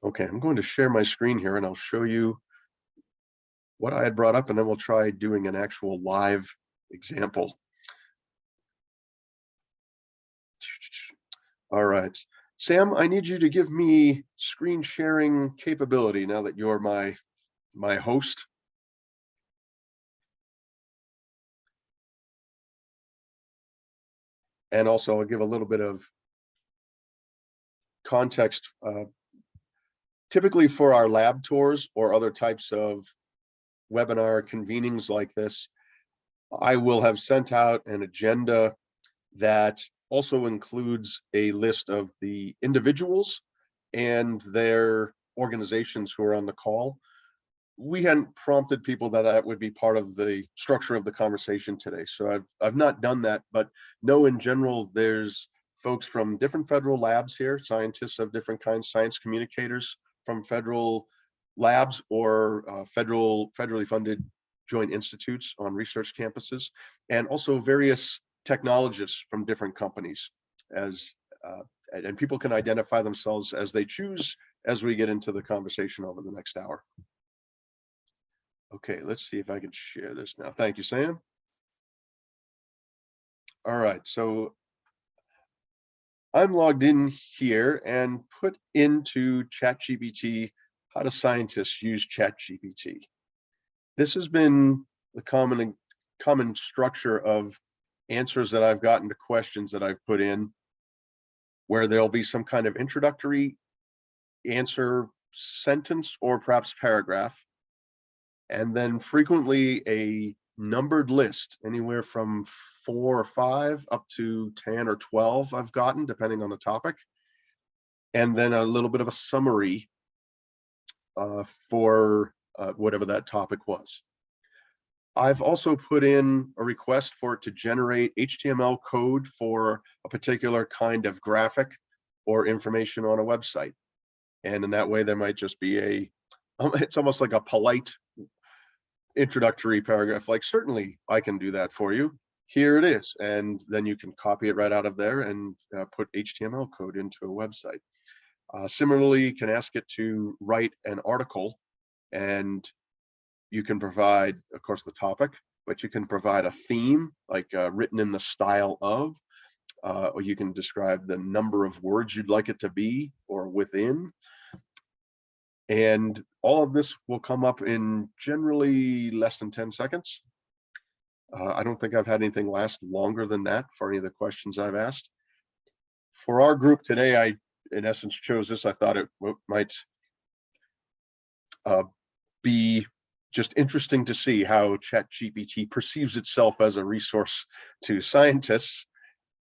Okay, I'm going to share my screen here and I'll show you what I had brought up, and then we'll try doing an actual live example. All right, Sam, I need you to give me screen sharing capability now that you're my host. And also I'll give a little bit of context. Typically for our lab tours or other types of webinar convenings like this, I will have sent out an agenda that also includes a list of the individuals and their organizations who are on the call. We hadn't prompted people that would be part of the structure of the conversation today, so I've not done that, but no, in general, there's folks from different federal labs here, scientists of different kinds, science communicators from federal labs or federally funded joint institutes on research campuses, and also various technologists from different companies, and people can identify themselves as they choose as we get into the conversation over the next hour. Okay, let's see if I can share this now. Thank you, Sam. All right, so I'm logged in here and put into ChatGPT how do scientists use ChatGPT. This has been the common structure of answers that I've gotten to questions that I've put in, where there'll be some kind of introductory answer sentence or perhaps paragraph, and then frequently a numbered list, anywhere from 4 or 5 up to 10 or 12 I've gotten, depending on the topic, and then a little bit of a summary for whatever that topic was. I've also put in a request for it to generate HTML code for a particular kind of graphic or information on a website. And in that way, there might just be it's almost like a polite introductory paragraph, like, certainly I can do that for you. Here it is. And then you can copy it right out of there and put HTML code into a website. Similarly, you can ask it to write an article, and you can provide, of course, the topic, but you can provide a theme, like written in the style of, or you can describe the number of words you'd like it to be or within. And all of this will come up in generally less than 10 seconds. I don't think I've had anything last longer than that for any of the questions I've asked. For our group today, I, in essence, chose this. I thought it might be just interesting to see how ChatGPT perceives itself as a resource to scientists.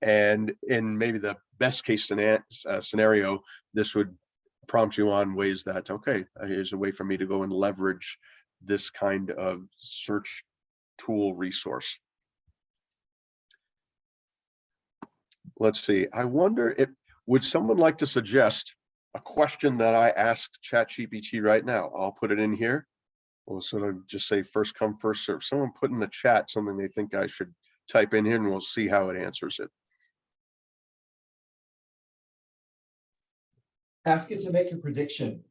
And in maybe the best case scenario, this would prompt you on ways that, okay, here's a way for me to go and leverage this kind of search tool resource. Let's see, I wonder if, would someone like to suggest a question that I asked ChatGPT right now? I'll put it in here. We'll sort of just say first come, first serve. Someone put in the chat something they think I should type in here, and we'll see how it answers it. Ask it to make a prediction.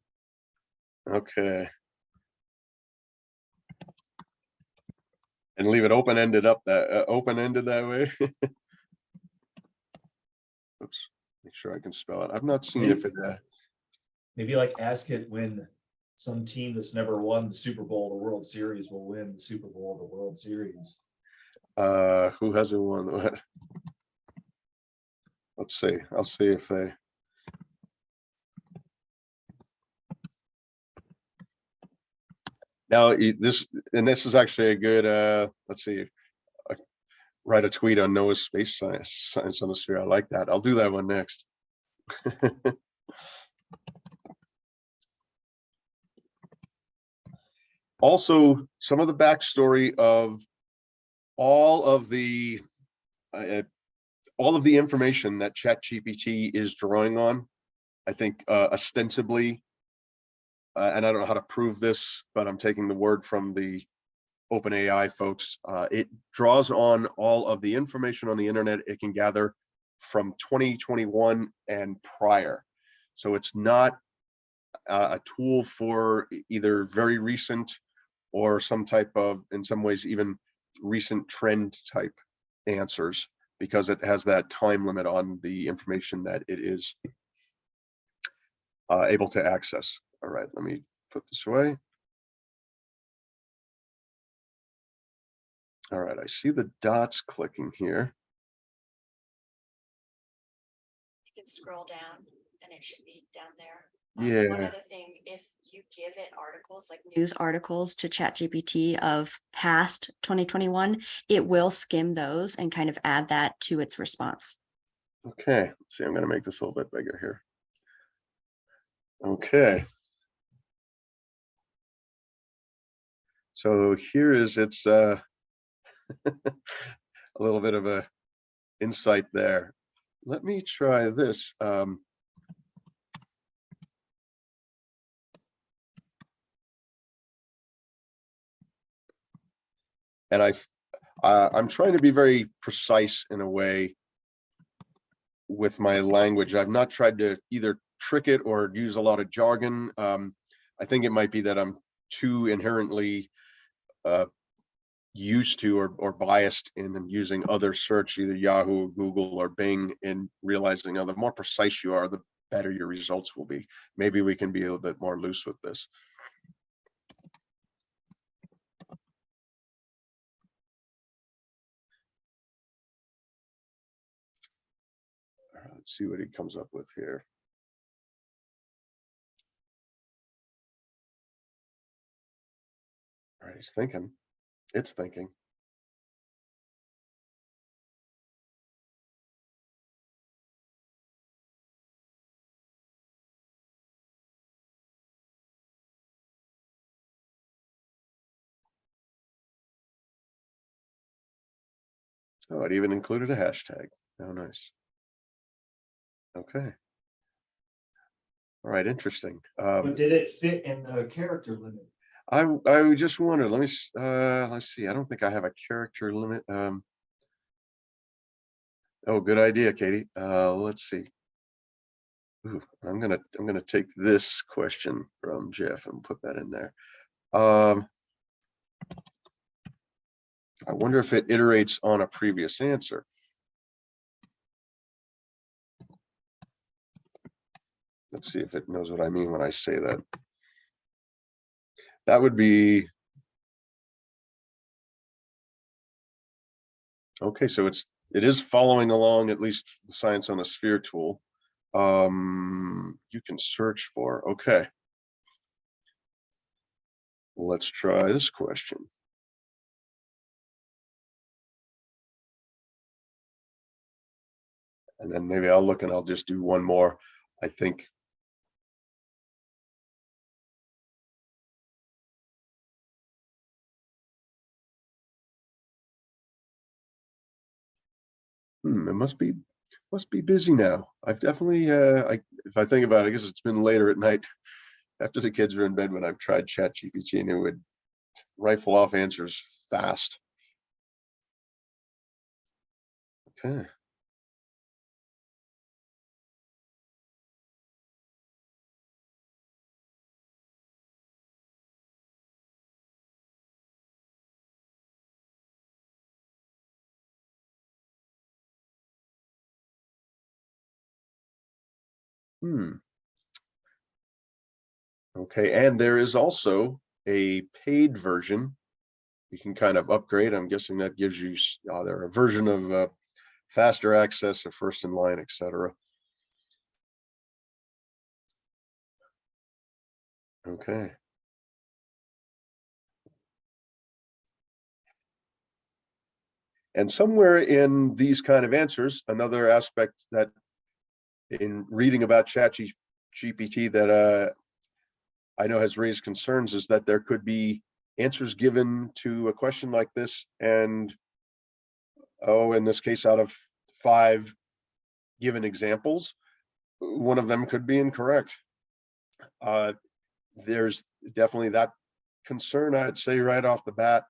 Okay. And leave it open-ended open-ended that way. Oops, make sure I can spell it. I've not seen if it maybe like ask it when some team that's never won the Super Bowl, the World Series, will win the Super Bowl, the World Series. Who hasn't won? Let's see. I'll see if they. Now this is actually a good. Let's see. Write a tweet on Noah's space science on the sphere. I like that. I'll do that one next. Also, some of the backstory of all of the information that ChatGPT is drawing on, I think ostensibly, and I don't know how to prove this, but I'm taking the word from the OpenAI folks. It draws on all of the information on the internet it can gather from 2021 and prior. So it's not a tool for either very recent or some type of, in some ways, even recent trend type answers, because it has that time limit on the information that it is able to access. All right, let me put this away. All right, I see the dots clicking here. You can scroll down and it should be down there. One Yeah, other thing, if you give it articles like news articles to ChatGPT of past 2021, it will skim those and kind of add that to its response. okay. Let's see, I'm gonna make this a little bit bigger here. Okay. So here is its a little bit of a insight there. Let me try this. And I'm trying to be very precise in a way with my language. I've not tried to either trick it or use a lot of jargon. I think it might be that I'm too inherently used to or biased in using other search, either Yahoo, Google, or Bing, in realizing the more precise you are, the better your results will be. Maybe we can be a little bit more loose with this. Let's see what he comes up with here. All right, he's thinking. It's thinking. Oh, it even included a hashtag. Oh, nice. Okay. All right, interesting. But did it fit in the character limit? I just wondered. Let's see. I don't think I have a character limit. Oh, good idea, Katie. Let's see. Ooh, I'm gonna take this question from Jeff and put that in there. I wonder if it iterates on a previous answer. Let's see if it knows what I mean when I say that. That would be okay. So it is following along, at least the Science on a Sphere tool. You can search for. Okay. Let's try this question. And then maybe I'll look and I'll just do one more. I think. It must be busy now. I've definitely if I think about it, I guess it's been later at night after the kids are in bed when I've tried ChatGPT, and it would rifle off answers fast. Okay. Okay, and there is also a paid version. You can kind of upgrade. I'm guessing that gives you there a version of faster access, a first in line, etc. Okay. And somewhere in these kind of answers, another aspect that in reading about ChatGPT that I know has raised concerns is that there could be answers given to a question like this, and in this case, out of 5 given examples, one of them could be incorrect. There's definitely that concern, I'd say, right off the bat,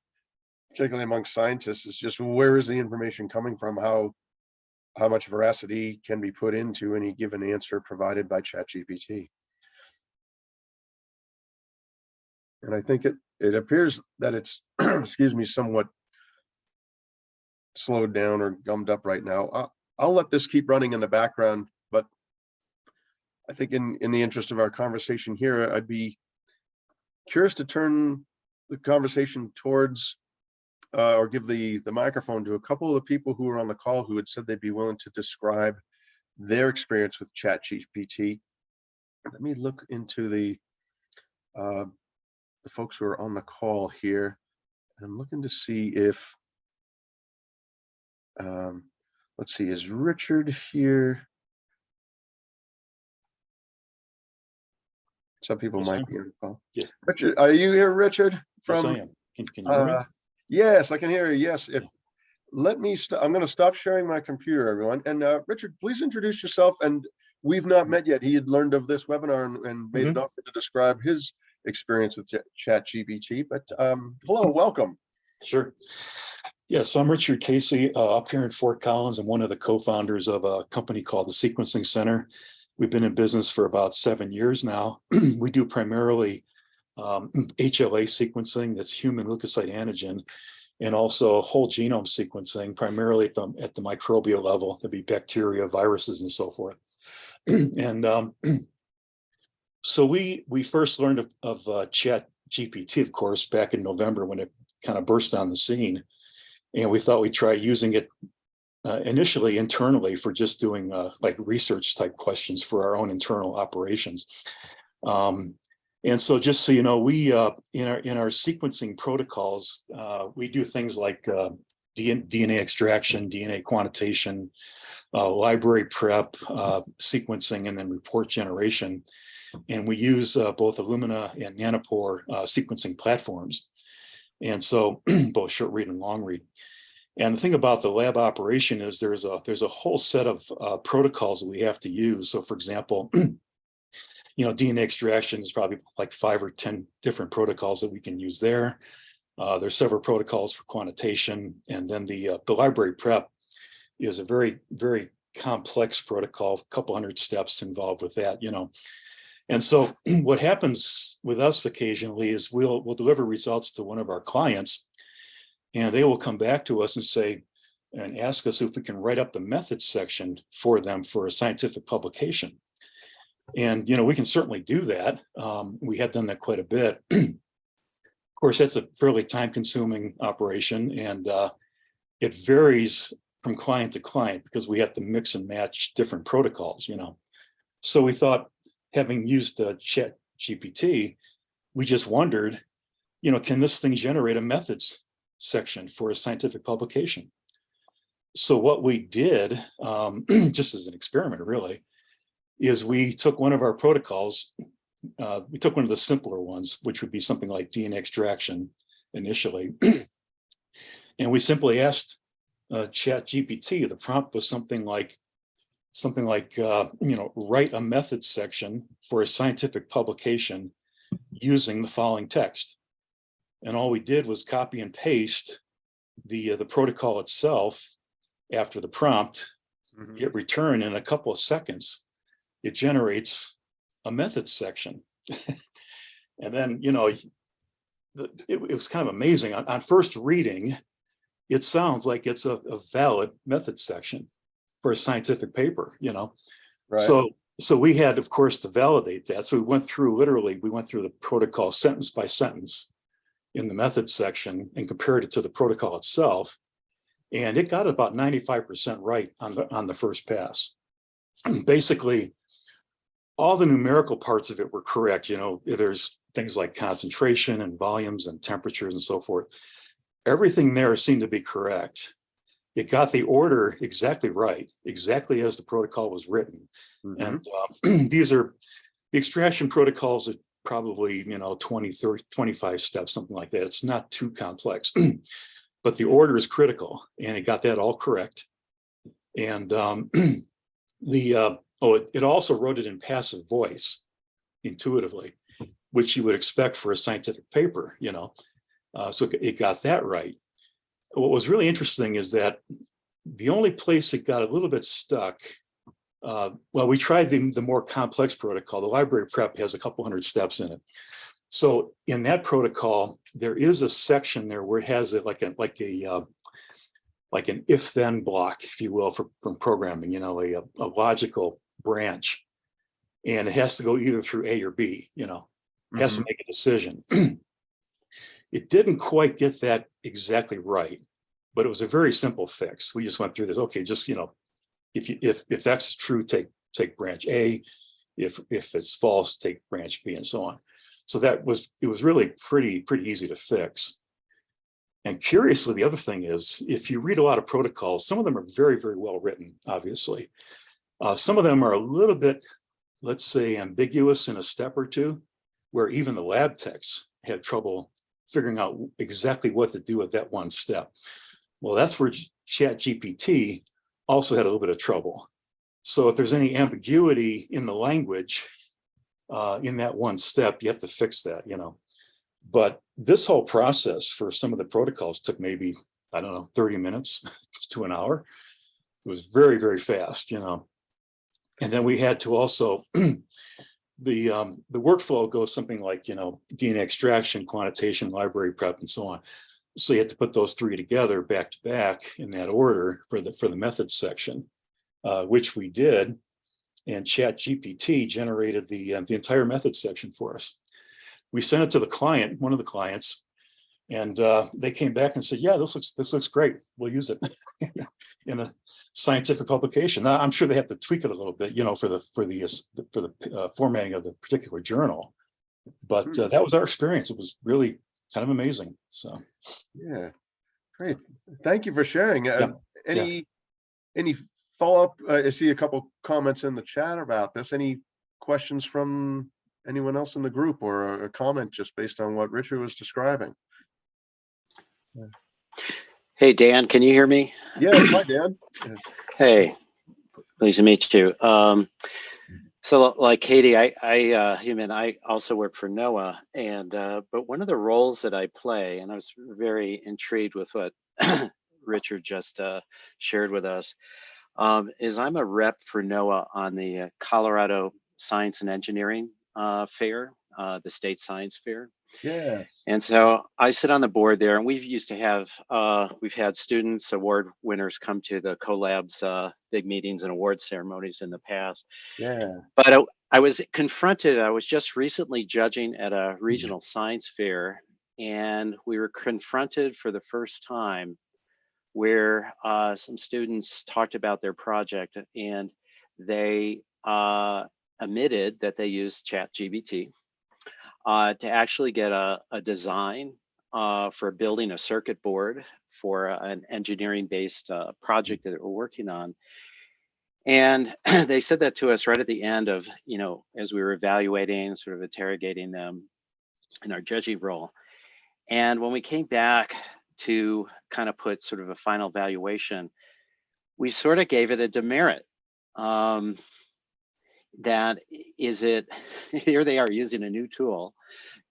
particularly among scientists, is just where is the information coming from? How much veracity can be put into any given answer provided by ChatGPT? And I think it appears that it's, excuse me, somewhat slowed down or gummed up right now. I'll let this keep running in the background, but I think in the interest of our conversation here, I'd be curious to turn the conversation towards or give the microphone to a couple of the people who were on the call who had said they'd be willing to describe their experience with ChatGPT. Let me look into the folks who are on the call here. I'm looking to see if, let's see, is Richard here? Some people Yes, might I'm be on the call. Yes. Richard, are you here, Richard? Yes, I am. Can you hear me? Yes, I can hear you. Yes. If let me, I'm going to stop sharing my computer, everyone. And Richard, please introduce yourself. And we've not met yet. He had learned of this webinar and made an offer to describe his experience with ChatGPT. But hello, welcome. Sure. Yes, I'm Richard Casey, up here in Fort Collins. I'm one of the co-founders of a company called the Sequencing Center. We've been in business for about 7 years now. We do primarily HLA sequencing, that's human leukocyte antigen, and also whole genome sequencing, primarily at the microbial level, to be bacteria, viruses, and so forth. And so we first learned of ChatGPT, of course, back in November when it kind of burst on the scene. And we thought we'd try using it initially internally for just doing like research type questions for our own internal operations. And so just so you know, we in our sequencing protocols, we do things like DNA extraction, DNA quantitation, library prep, sequencing, and then report generation. And we use both Illumina and Nanopore sequencing platforms. And so both short read and long read. And the thing about the lab operation is there's a whole set of protocols that we have to use. So for example, DNA extraction is probably like 5 or 10 different protocols that we can use there. There's several protocols for quantitation. And then the library prep is a very, very complex protocol, a couple hundred steps involved with that, And so what happens with us occasionally is we'll deliver results to one of our clients, and they will come back to us and say, and ask us if we can write up the methods section for them for a scientific publication. And, we can certainly do that. We have done that quite a bit. Of course, that's a fairly time-consuming operation, and it varies from client to client because we have to mix and match different protocols, So we thought, having used ChatGPT, we just wondered, can this thing generate a methods section for a scientific publication? So what we did, just as an experiment really, is we took one of our protocols, we took one of the simpler ones, which would be something like DNA extraction initially, and we simply asked ChatGPT, the prompt was something like, write a methods section for a scientific publication using the following text. And all we did was copy and paste the protocol itself after the prompt, hit return, in a couple of seconds, it generates a methods section. And then, it was kind of amazing. On first reading, it sounds like it's a valid methods section for a scientific paper, Right. So we had, of course, to validate that. So we went through the protocol sentence by sentence in the methods section and compared it to the protocol itself. And it got about 95% right on the first pass. Basically, all the numerical parts of it were correct. There's things like concentration and volumes and temperatures and so forth. Everything there seemed to be correct. It got the order exactly right, exactly as the protocol was written. And these are the extraction protocols that probably, 20, 30, 25 steps, something like that. It's not too complex, but the order is critical, and it got that all correct. And it also wrote it in passive voice intuitively, which you would expect for a scientific paper, so it got that right. What was really interesting is that the only place it got a little bit stuck, we tried the more complex protocol. The library prep has a couple hundred steps in it. So in that protocol, there is a section there where it has it like an if-then block, if you will, from programming, you know, a logical branch. And it has to go either through A or B, you know, it has to make a decision. It didn't quite get that exactly right, but it was a very simple fix. We just went through this. Okay, just, you know, if X is true, take branch A. If it's false, take branch B, and so on. So it was really pretty easy to fix. And curiously, the other thing is, if you read a lot of protocols, some of them are very well written, obviously. Some of them are a little bit, let's say, ambiguous in a step or two, where even the lab techs had trouble figuring out exactly what to do with that one step. Well, that's where ChatGPT also had a little bit of trouble. So if there's any ambiguity in the language in that one step, you have to fix that, you know. But this whole process for some of the protocols took maybe, I don't know, 30 minutes to an hour. It was very fast, you know. And then we had to also, the workflow goes something like, you know, DNA extraction, quantitation, library prep, and so on. So you have to put those three together back to back in that order for the methods section, which we did. And ChatGPT generated the entire methods section for us. We sent it to the client, one of the clients, and they came back and said, "Yeah, this looks great. We'll use it in a scientific publication." Now, I'm sure they have to tweak it a little bit, you know, for the formatting of the particular journal. But that was our experience. It was really kind of amazing. So, Yeah, great. Thank you for sharing. Yeah. Any follow-up? I see a couple comments in the chat about this. Any questions from anyone else in the group, or a comment just based on what Richard was describing? Hey, Dan, can you hear me? Yes, hi, Dan. Hey, pleased to meet you. So like Katie, I also work for NOAA, and but one of the roles that I play, and I was very intrigued with what Richard just shared with us, is I'm a rep for NOAA on the Colorado Science and Engineering Fair, the State Science Fair. Yes. And so I sit on the board there, and we've had students, award winners come to the CoLabs big meetings and award ceremonies in the past. Yeah. But I was confronted, I was just recently judging at a regional science fair, and we were confronted for the first time where some students talked about their project, and they admitted that they used ChatGPT to actually get a design for building a circuit board for an engineering-based project that we're working on. And they said that to us right at the end of, you know, as we were evaluating, sort of interrogating them in our judging role. And when we came back to kind of put sort of a final valuation, we sort of gave it a demerit. That is it, here they are using a new tool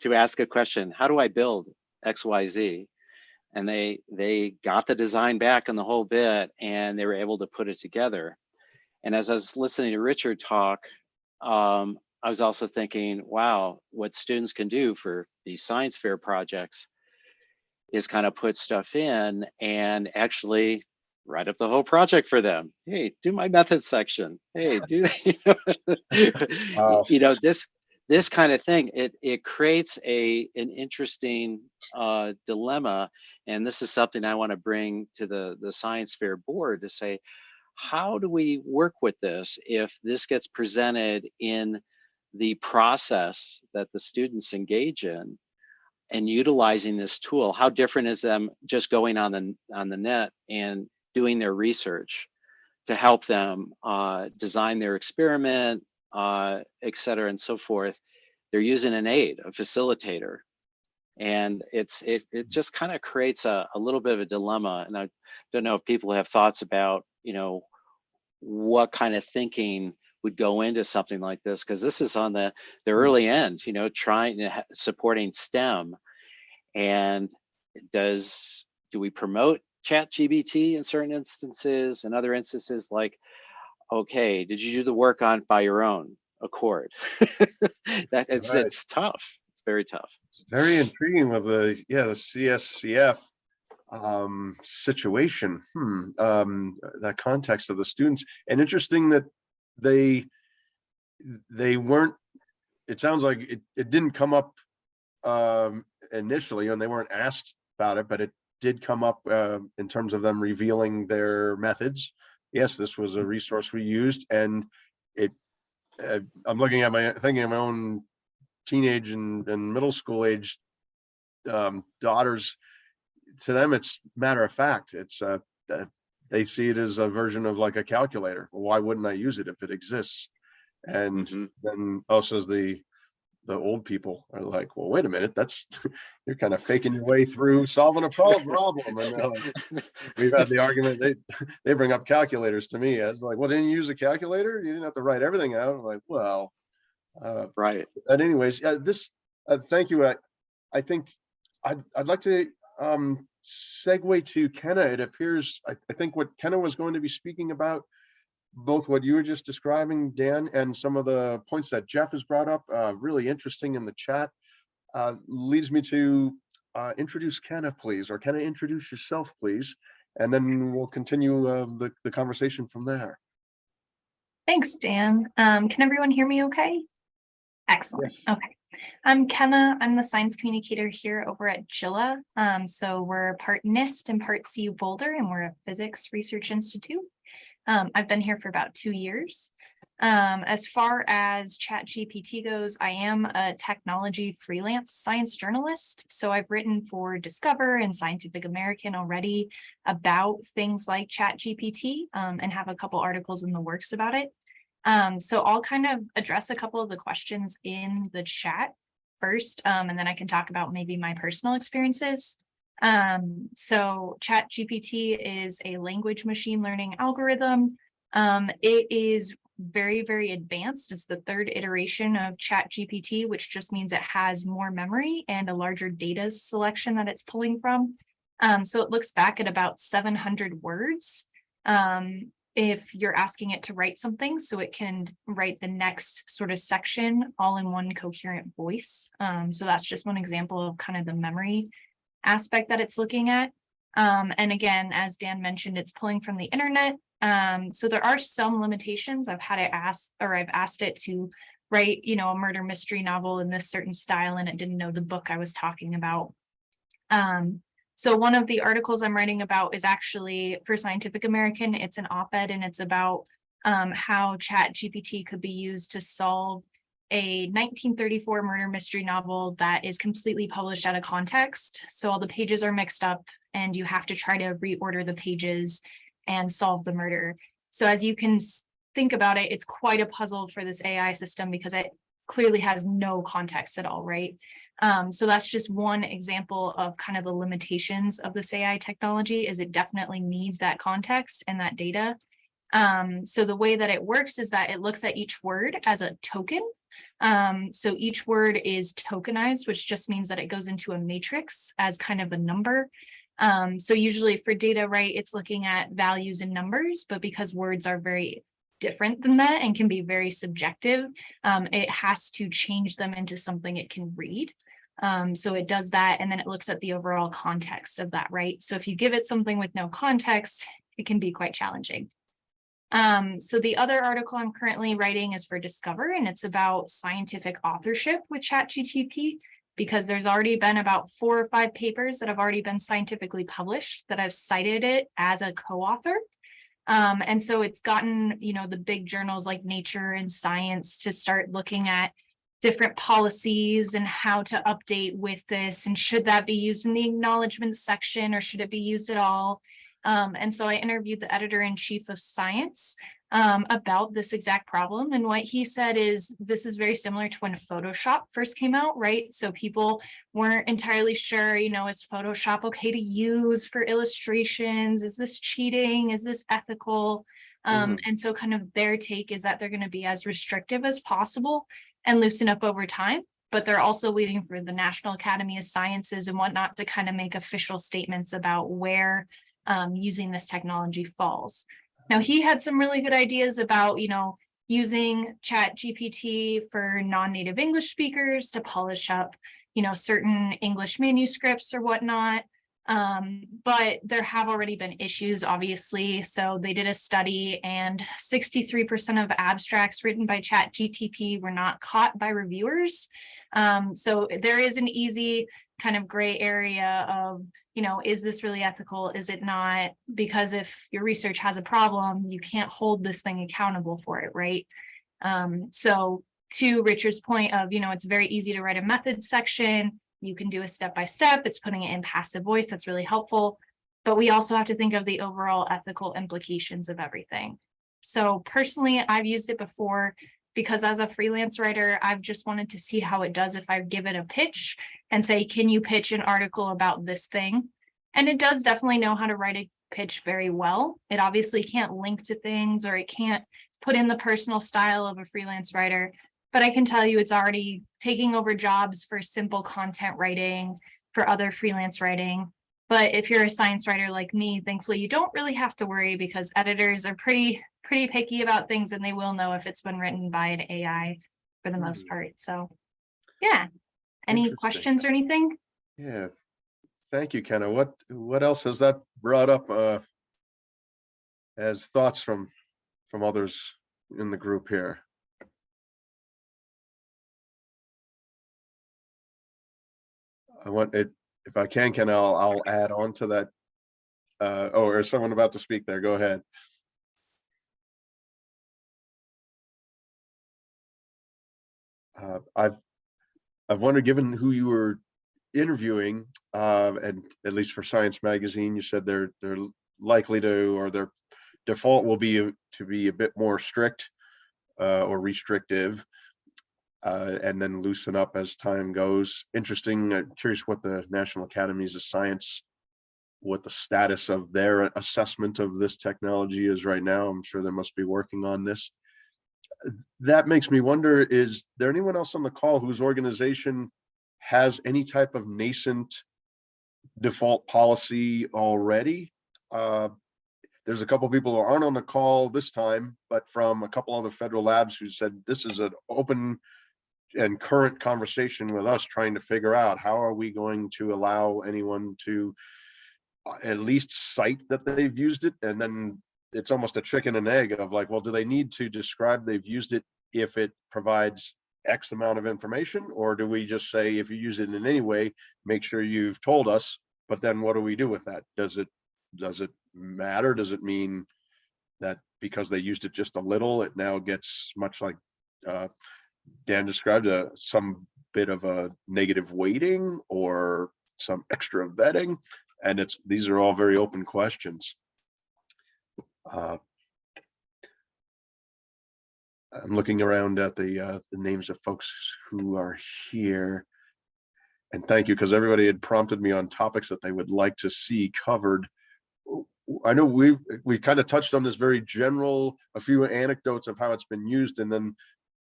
to ask a question, how do I build XYZ? And they got the design back and the whole bit, and they were able to put it together. And as I was listening to Richard talk, I was also thinking, wow, what students can do for these science fair projects is kind of put stuff in and actually write up the whole project for them. Hey, do my methods section. Hey, do Wow. you know, this kind of thing. It creates an interesting dilemma, and this is something I want to bring to the science fair board to say, how do we work with this if this gets presented in the process that the students engage in and utilizing this tool? How different is them just going on the net and doing their research to help them design their experiment, et cetera, and so forth? They're using an aid, a facilitator. And it just kind of creates a little bit of a dilemma. And I don't know if people have thoughts about, you know, what kind of thinking would go into something like this, because this is on the early end, you know, supporting STEM. And do we promote ChatGPT in certain instances, and other instances like, okay, did you do the work on by your own accord? Right. It's tough. very tough. Very intriguing with the CSCF situation. That context of the students, and interesting that they weren't, it sounds like it didn't come up initially, and they weren't asked about it, but it did come up in terms of them revealing their methods. Yes, this was a resource we used, and I'm looking at thinking of my own teenage and middle school age daughters. To them, it's matter of fact. It's they see it as a version of like a calculator. Well, why wouldn't I use it if it exists? And then us as the old people are like, well, wait a minute, that's you're kind of faking your way through solving a problem. And we've had the argument, they bring up calculators to me as like, well, didn't you use a calculator? You didn't have to write everything out. I'm like, well, Right. but anyways, thank you. I think I'd like to segue to Kenna. It appears, I think what Kenna was going to be speaking about, both what you were just describing, Dan, and some of the points that Jeff has brought up, really interesting in the chat, leads me to introduce Kenna, please, or Kenna, introduce yourself, please, and then we'll continue the conversation from there. Thanks, Dan. Can everyone hear me okay? Excellent. Yes. Okay. I'm Kenna. I'm the science communicator here over at Gilla. So we're part NIST and part CU Boulder, and we're a physics research institute. I've been here for about 2 years. As far as ChatGPT goes, I am a technology freelance science journalist. So I've written for Discover and Scientific American already about things like ChatGPT, and have a couple articles in the works about it. So I'll kind of address a couple of the questions in the chat first, and then I can talk about maybe my personal experiences. So ChatGPT is a language machine learning algorithm. It is very, very advanced. It's the 3rd iteration of ChatGPT, which just means it has more memory and a larger data selection that it's pulling from. So it looks back at about 700 words. If you're asking it to write something, so it can write the next sort of section all in one coherent voice. So that's just one example of kind of the memory aspect that it's looking at. And again, as Dan mentioned, it's pulling from the internet. So there are some limitations. I've asked it to write, a murder mystery novel in this certain style, and it didn't know the book I was talking about. So one of the articles I'm writing about is actually for Scientific American. It's an op-ed, and it's about how ChatGPT could be used to solve a 1934 murder mystery novel that is completely published out of context. So all the pages are mixed up, and you have to try to reorder the pages and solve the murder. So as you can think about it, it's quite a puzzle for this AI system because it clearly has no context at all, right? So that's just one example of kind of the limitations of this AI technology, is it definitely needs that context and that data. So the way that it works is that it looks at each word as a token. So each word is tokenized, which just means that it goes into a matrix as kind of a number. So usually for data, right, it's looking at values and numbers, but because words are very different than that and can be very subjective, it has to change them into something it can read. So it does that, and then it looks at the overall context of that, right? So if you give it something with no context, it can be quite challenging. So the other article I'm currently writing is for Discover, and it's about scientific authorship with ChatGPT, because there's already been about 4 or 5 papers that have already been scientifically published that I've cited it as a co-author. And so it's gotten, the big journals like Nature and Science to start looking at different policies and how to update with this, and should that be used in the acknowledgement section or should it be used at all? And so I interviewed the editor-in-chief of Science about this exact problem. And what he said is, this is very similar to when Photoshop first came out, right? So people weren't entirely sure, is Photoshop okay to use for illustrations? Is this cheating? Is this ethical? And so kind of their take is that they're going to be as restrictive as possible and loosen up over time. But they're also waiting for the National Academy of Sciences and whatnot to kind of make official statements about where using this technology falls. Now, he had some really good ideas about, using ChatGPT for non-native English speakers to polish up, certain English manuscripts or whatnot. But there have already been issues, obviously. So they did a study and 63% of abstracts written by ChatGPT were not caught by reviewers. So there is an easy kind of gray area of, is this really ethical? Is it not? Because if your research has a problem, you can't hold this thing accountable for it, right? So to Richard's point of, it's very easy to write a methods section. You can do a step-by-step. It's putting it in passive voice. That's really helpful. But we also have to think of the overall ethical implications of everything. So personally, I've used it before because as a freelance writer, I've just wanted to see how it does if I give it a pitch and say, can you pitch an article about this thing? And it does definitely know how to write a pitch very well. It obviously can't link to things or it can't put in the personal style of a freelance writer. But I can tell you it's already taking over jobs for simple content writing, for other freelance writing. But if you're a science writer like me, thankfully, you don't really have to worry because editors are pretty picky about things and they will know if it's been written by an AI for the most part. So yeah. Any Interesting. questions or anything? Yeah. Thank you, Kenna. What else has that brought up as thoughts from others in the group here? I want it, if I can, Kenna, I'll add on to that. Oh, there's someone about to speak there. Go ahead. I've wondered, given who you were interviewing, and at least for Science Magazine, you said they're likely to, or their default will be to be a bit more strict or restrictive, and then loosen up as time goes. Interesting. Curious what the National Academies of Science, what the status of their assessment of this technology is right now. I'm sure they must be working on this. That makes me wonder, is there anyone else on the call whose organization has any type of nascent default policy already? There's a couple people who aren't on the call this time, but from a couple other federal labs who said this is an open and current conversation with us, trying to figure out how are we going to allow anyone to at least cite that they've used it. And then it's almost a chicken and egg of like, well, do they need to describe they've used it if it provides X amount of information? Or do we just say, if you use it in any way, make sure you've told us, but then what do we do with that? Does it matter? Does it mean that because they used it just a little, it now gets much like Dan described, some bit of a negative weighting or some extra vetting? And these are all very open questions. I'm looking around at the names of folks who are here, and thank you, because everybody had prompted me on topics that they would like to see covered. I know we've kind of touched on this very general, a few anecdotes of how it's been used, and then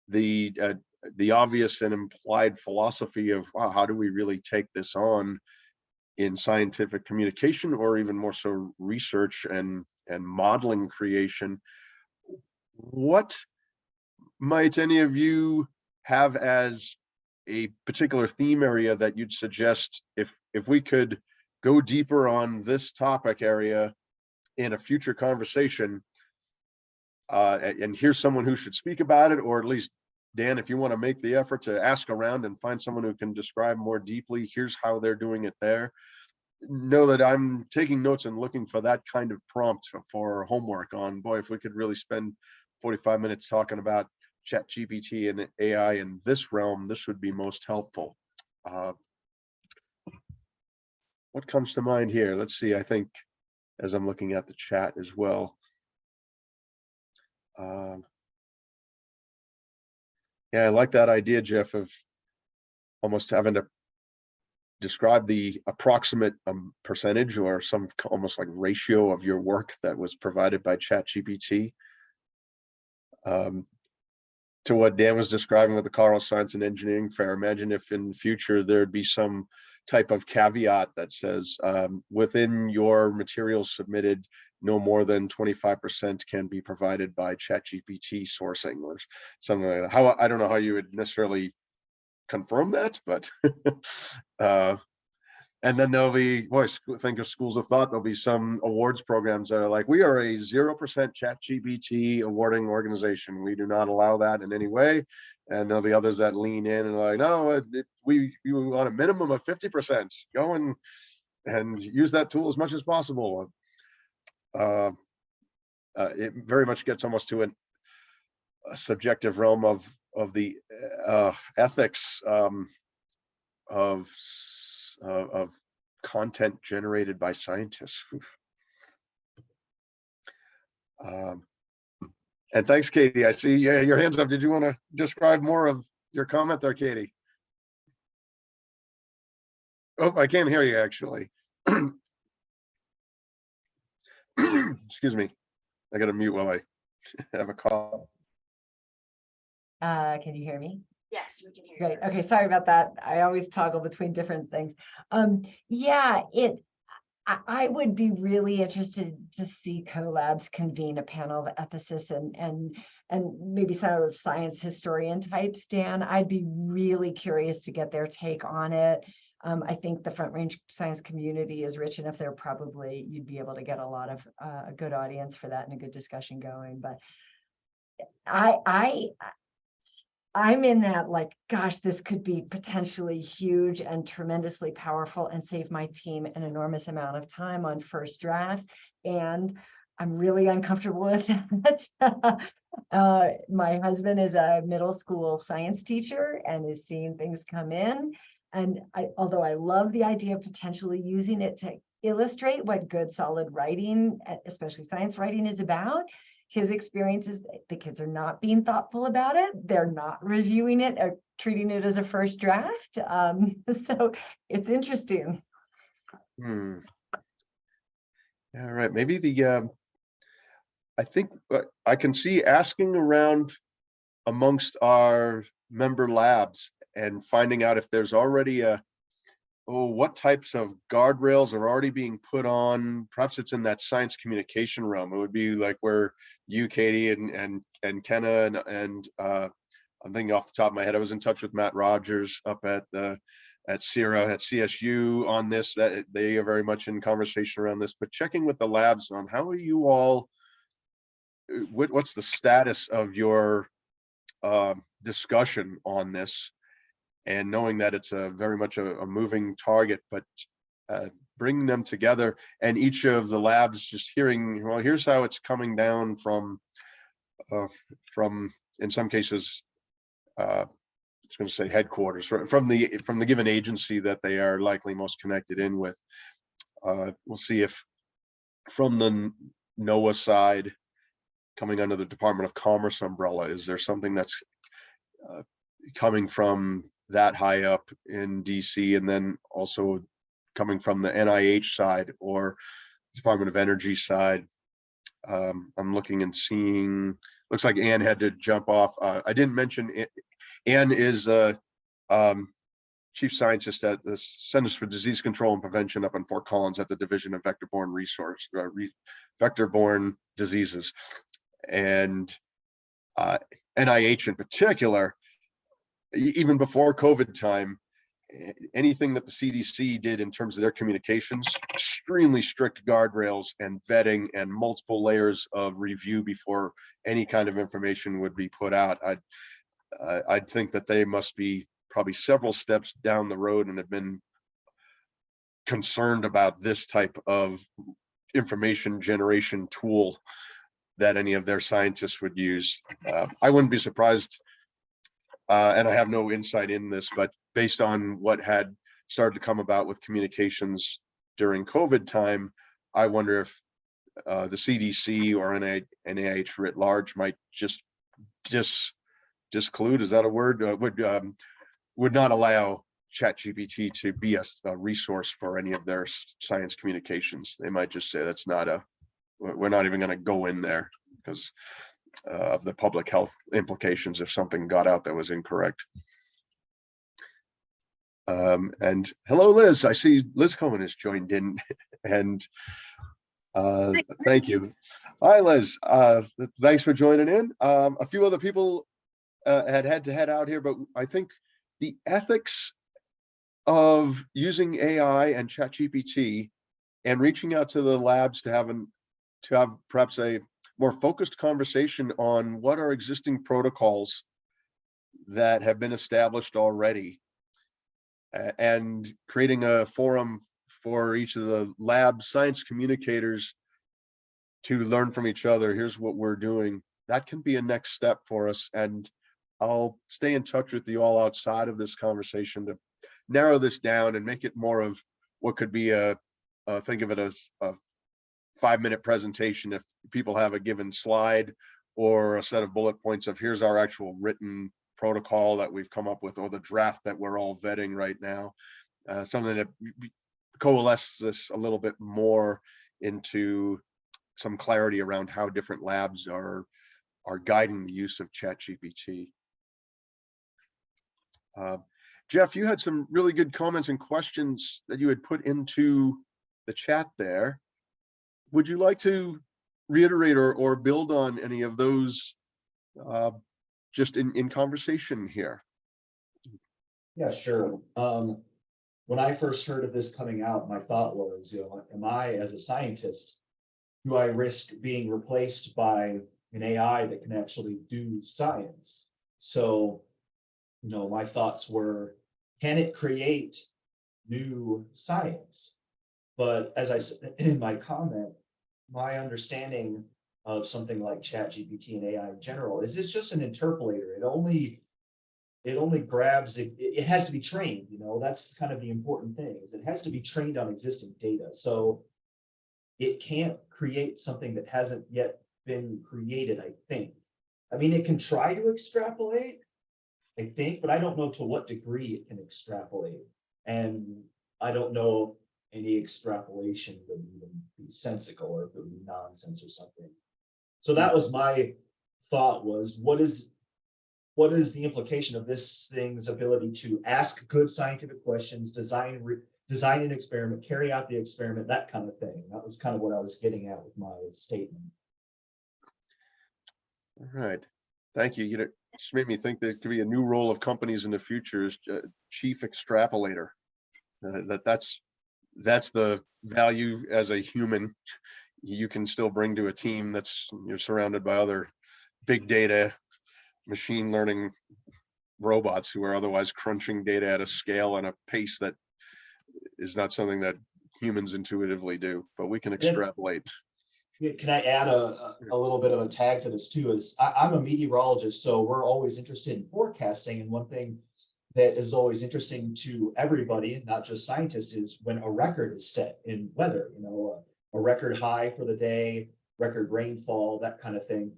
the obvious and implied philosophy of, wow, how do we really take this on in scientific communication, or even more so research and modeling creation? What might any of you have as a particular theme area that you'd suggest if we could go deeper on this topic area in a future conversation? And here's someone who should speak about it, or at least Dan, if you want to make the effort to ask around and find someone who can describe more deeply, here's how they're doing it there. Know that I'm taking notes and looking for that kind of prompt for homework on, boy, if we could really spend 45 minutes talking about ChatGPT and AI in this realm, this would be most helpful. What comes to mind here? Let's see, I think as I'm looking at the chat as well. Yeah, I like that idea, Jeff, of almost having to describe the approximate percentage or some almost like ratio of your work that was provided by ChatGPT. To what Dan was describing with the Colorado Science and Engineering Fair, imagine if in the future there'd be some type of caveat that says within your materials submitted, no more than 25% can be provided by ChatGPT sourcing or something like that. How, I don't know how you would necessarily confirm that, but and then there'll be, boy, think of schools of thought, there'll be some awards programs that are like, we are a 0% ChatGPT awarding organization. We do not allow that in any way. And there'll be others that lean in and are like, no, we want a minimum of 50%. Go and use that tool as much as possible. It very much gets almost to a subjective realm of the ethics of content generated by scientists. And thanks, Katie. I see your hands up. Did you want to describe more of your comment there, Katie? Oh, I can't hear you actually. Excuse me. I got to mute while I have a call. Can you hear me? Yes, we can hear Great. Okay, sorry about that. I always toggle between different things. Yeah, I would be really interested to see collabs convene a panel of ethicists and maybe some of science historian types, Dan. I'd be really curious to get their take on it. I think the Front Range science community is rich enough there. Probably you'd be able to get a lot of a good audience for that and a good discussion going. But I'm in that, like, gosh, this could be potentially huge and tremendously powerful and save my team an enormous amount of time on first drafts. And I'm really uncomfortable with that. My husband is a middle school science teacher and is seeing things come in. And although I love the idea of potentially using it to illustrate what good, solid writing, especially science writing, is about, his experience is the kids are not being thoughtful about it. They're not reviewing it or treating it as a first draft. So it's interesting. All right, maybe I think I can see asking around amongst our member labs and finding out if there's already what types of guardrails are already being put on. Perhaps it's in that science communication realm. It would be like where you, Katie, and Kenna and I'm thinking off the top of my head, I was in touch with Matt Rogers up at CIRA at CSU on this, that they are very much in conversation around this, but checking with the labs on how are you all, what's the status of your discussion on this, and knowing that it's a very much a moving target, but bringing them together and each of the labs just hearing, well, here's how it's coming down from in some cases, it's going to say headquarters, from the given agency that they are likely most connected in with. We'll see if from the NOAA side, coming under the Department of Commerce umbrella, is there something that's coming from that high up in DC, and then also coming from the NIH side or Department of Energy side. I'm looking and seeing, looks like Ann had to jump off. I didn't mention Ann is chief scientist at the Centers for Disease Control and Prevention up in Fort Collins at the Division of Vector-Borne Vector-Borne Diseases. And NIH in particular, even before COVID time, anything that the CDC did in terms of their communications, extremely strict guardrails and vetting and multiple layers of review before any kind of information would be put out. I'd think that they must be probably several steps down the road and have been concerned about this type of information generation tool that any of their scientists would use. I wouldn't be surprised, and I have no insight in this, but based on what had started to come about with communications during COVID time, I wonder if the CDC or NIH writ large might just disclude, is that a word, would not allow ChatGPT to be a resource for any of their science communications. They might just say that's not we're not even going to go in there because of the public health implications if something got out that was incorrect. And hello, Liz. I see Liz Cohen has joined in, and Thank you. Hi, Liz. Thanks for joining in. A few other people had to head out here, but I think the ethics of using AI and ChatGPT and reaching out to the labs to have perhaps a more focused conversation on what are existing protocols that have been established already, and creating a forum for each of the lab science communicators to learn from each other. Here's what we're doing. That can be a next step for us. And I'll stay in touch with you all outside of this conversation to narrow this down and make it more of what could be think of it as a 5-minute presentation. If people have a given slide or a set of bullet points of here's our actual written protocol that we've come up with, or the draft that we're all vetting right now, something that coalesces this a little bit more into some clarity around how different labs are guiding the use of ChatGPT. Jeff, you had some really good comments and questions that you had put into the chat there. Would you like to reiterate or build on any of those just in conversation here? Yeah, sure. When I first heard of this coming out, my thought was, am I, as a scientist, do I risk being replaced by an AI that can actually do science? So, my thoughts were, can it create new science? But as I said in my comment, my understanding of something like ChatGPT and AI in general is it's just an interpolator. It only grabs it. It has to be trained. That's kind of the important thing, is it has to be trained on existing data. So it can't create something that hasn't yet been created, I think. I mean, it can try to extrapolate, I think, but I don't know to what degree it can extrapolate. And I don't know if any extrapolation would even be sensical, or if it would be nonsense or something. So that was my thought, was what is the implication of this thing's ability to ask good scientific questions, design an experiment, carry out the experiment, that kind of thing. That was kind of what I was getting at with my statement. All right, thank you. It just made me think there could be a new role of companies in the future as chief extrapolator. That's the value as a human you can still bring to a team that's you're surrounded by other big data, machine learning robots who are otherwise crunching data at a scale and a pace that is not something that humans intuitively do, but we can extrapolate. Can I add a little bit of a tag to this too? Is I'm a meteorologist, so we're always interested in forecasting. And one thing that is always interesting to everybody, not just scientists, is when a record is set in weather, a record high for the day, record rainfall, that kind of thing.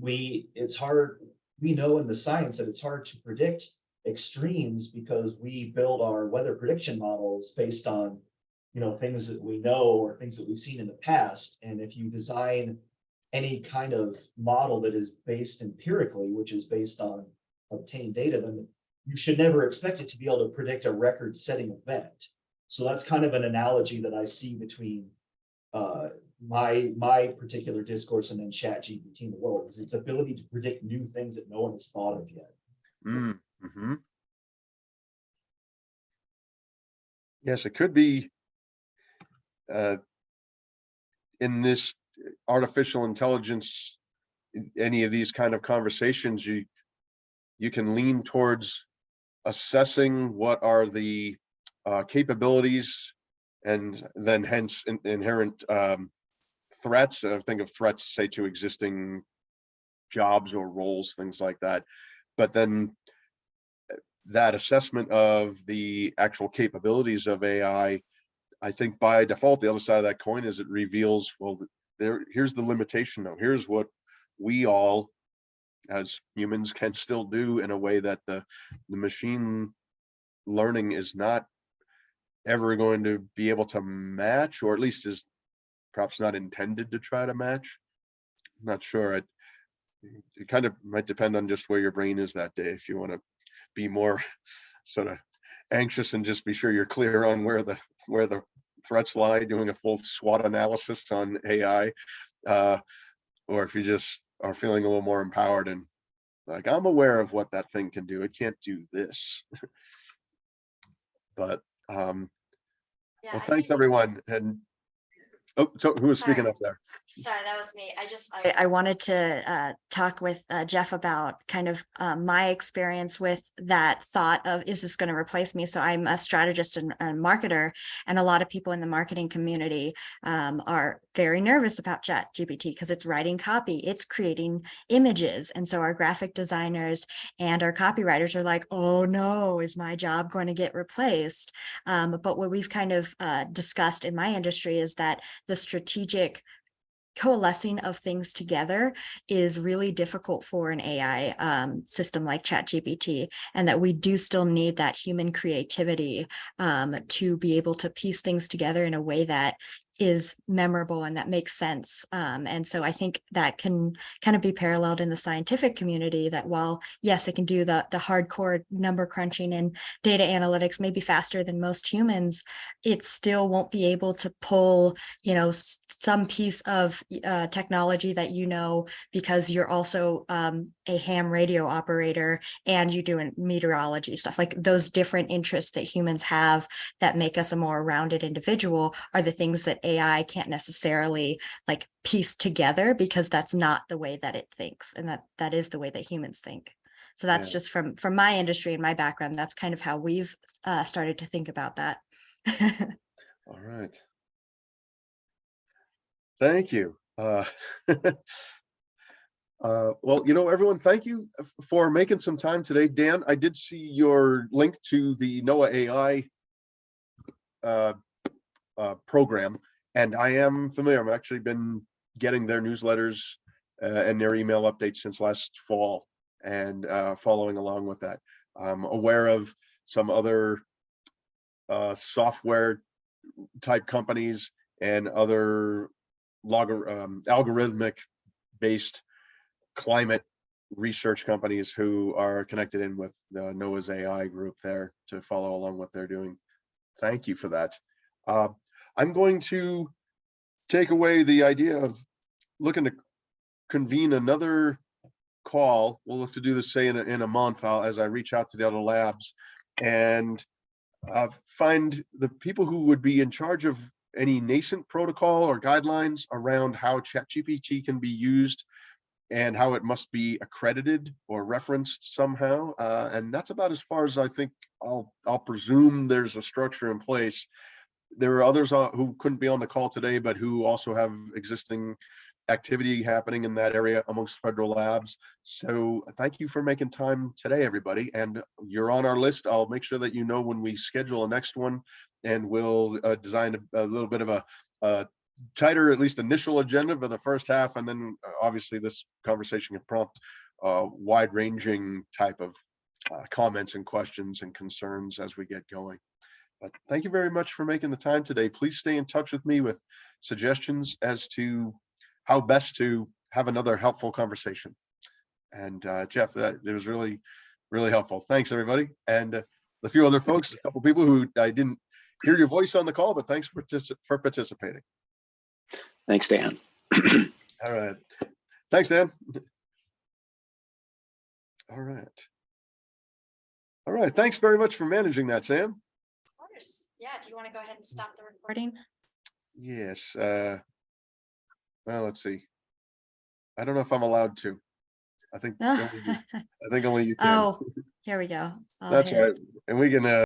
It's hard. We know in the science that it's hard to predict extremes because we build our weather prediction models based on things that we know or things that we've seen in the past. And if you design any kind of model that is based empirically, which is based on obtained data, then you should never expect it to be able to predict a record-setting event. So that's kind of an analogy that I see between my particular discourse and then ChatGPT in the world, is its ability to predict new things that no one has thought of yet. Mm-hmm. Yes, it could be in this artificial intelligence, any of these kind of conversations, you can lean towards assessing what are the capabilities and then hence inherent threats. Think of threats, say, to existing jobs or roles, things like that. But then that assessment of the actual capabilities of AI, I think by default, the other side of that coin is it reveals, well, here's the limitation though. Here's what we all as humans can still do in a way that the machine learning is not ever going to be able to match, or at least is perhaps not intended to try to match. I'm not sure. It kind of might depend on just where your brain is that day. If you want to be more sort of anxious and just be sure you're clear on where the threat slide doing a full SWOT analysis on AI, or if you just are feeling a little more empowered and like, I'm aware of what that thing can do. It can't do this. But Yeah, well, I thanks think- everyone. And oh, so who was speaking Sorry. up there? Sorry, that was me. I wanted to talk with Jeff about kind of my experience with that thought of, is this going to replace me? So I'm a strategist and a marketer, and a lot of people in the marketing community are very nervous about ChatGPT because it's writing copy, it's creating images. And so our graphic designers and our copywriters are like, oh no, is my job going to get replaced? But what we've kind of discussed in my industry is that the strategic coalescing of things together is really difficult for an AI system like ChatGPT, and that we do still need that human creativity to be able to piece things together in a way that is memorable and that makes sense. And so I think that can kind of be paralleled in the scientific community, that while, yes, it can do the hardcore number crunching and data analytics maybe faster than most humans, it still won't be able to pull, you know, some piece of technology that, you know, because you're also a ham radio operator and you do meteorology stuff. Like those different interests that humans have that make us a more rounded individual are the things that AI can't necessarily like piece together, because that's not the way that it thinks, and that is the way that humans think. So that's Yeah. just from my industry and my background. That's kind of how we've started to think about that. All right. Thank you. Well, you know, everyone, thank you for making some time today. Dan, I did see your link to the NOAA AI program, and I am familiar. I've actually been getting their newsletters and their email updates since last fall, and following along with that. I'm aware of some other software type companies and other algorithmic based climate research companies who are connected in with the NOAA's AI group there to follow along what they're doing. Thank you for that. I'm going to take away the idea of looking to convene another call. We'll look to do this, say, in a month, as I reach out to the other labs and find the people who would be in charge of any nascent protocol or guidelines around how ChatGPT can be used and how it must be accredited or referenced somehow. And that's about as far as I think I'll presume there's a structure in place. There are others who couldn't be on the call today, but who also have existing activity happening in that area amongst federal labs. So thank you for making time today, everybody. And you're on our list. I'll make sure that you know when we schedule a next one, and we'll design a little bit of a tighter, at least initial agenda for the first half. And then obviously this conversation can prompt wide-ranging type of comments and questions and concerns as we get going. But thank you very much for making the time today. Please stay in touch with me with suggestions as to how best to have another helpful conversation. And Jeff, that was really, really helpful. Thanks, everybody. And the few other folks, a couple people who I didn't hear your voice on the call, but thanks for participating. Thanks, Dan. All right. Thanks, Dan. All right. All right. Thanks very much for managing that, Sam. Of course. Yeah. Do you want to go ahead and stop the recording? Yes. Well, let's see. I don't know if I'm allowed to. I think only you can. Oh, here we go. I'll That's hit- right. And we can